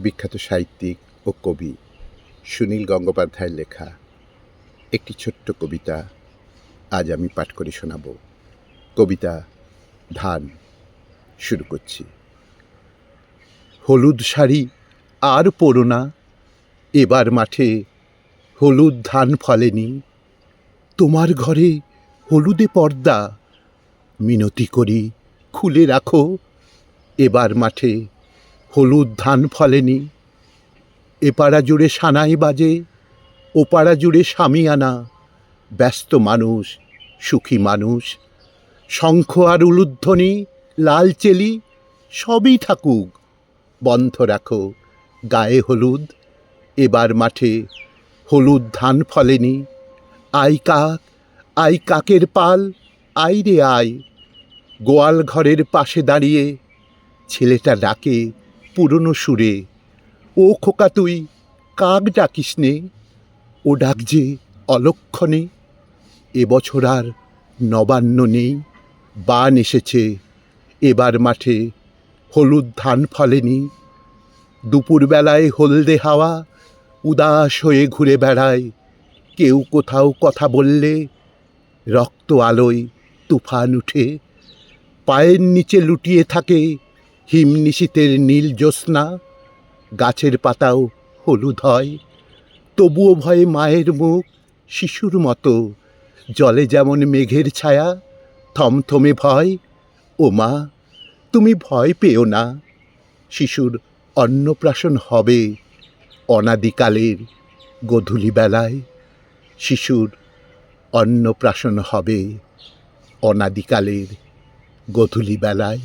বিখ্যাত সাহিত্যিক ও কবি সুনীল গঙ্গোপাধ্যায়ের লেখা একটি ছোট্ট কবিতা আজ আমি পাঠ করে শোনাব। কবিতা ধান। শুরু করছি। হলুদ শাড়ি আর পরো না, এবার মাঠে হলুদ ধান ফলেনি। তোমার ঘরে হলুদে পর্দা, মিনতি করি খুলে রাখো। এবার মাঠে হলুদ ধান ফলেনি। এপাড়া জুড়ে সানাই বাজে, ওপাড়া জুড়ে সামিয়ানা। ব্যস্ত মানুষ, সুখী মানুষ, শঙ্খ আর উলুধ্বনি, লাল চেলি সবই থাকুক, বন্ধ রাখো গায়ে হলুদ। এবার মাঠে হলুদ ধান ফলেনি। আই কাক, আই কাকের পাল, আই রে আয়। গোয়াল ঘরের পাশে দাঁড়িয়ে ছেলেটা ডাকে পুরনো সুরে, ও খোকা তুই কাক ডাকিস নে। ও ডাক যে অলক্ষণে। এবছর আর নবান্ন নেই, বান এসেছে। এবার মাঠে হলুদ ধান ফলেনি। দুপুরবেলায় হলদে হাওয়া উদাস হয়ে ঘুরে বেড়ায়। কেউ কোথাও কথা বললে রক্ত আলোয় তুফান উঠে। পায়ের নিচে লুটিয়ে থাকে হিমনিশীতের নীল জ্যোৎস্না। গাছের পাতাও হলুদ হয়, তবুও ভয়ে মায়ের মুখ শিশুর মতো। জলে যেমন মেঘের ছায়া, থমথমে ভয়। ও মা, তুমি ভয় পেও না, শিশুর অন্নপ্রাশন হবে অনাদিকালের গোধূলি বেলায়। শিশুর অন্নপ্রাশন হবে অনাদিকালের গোধূলি বেলায়।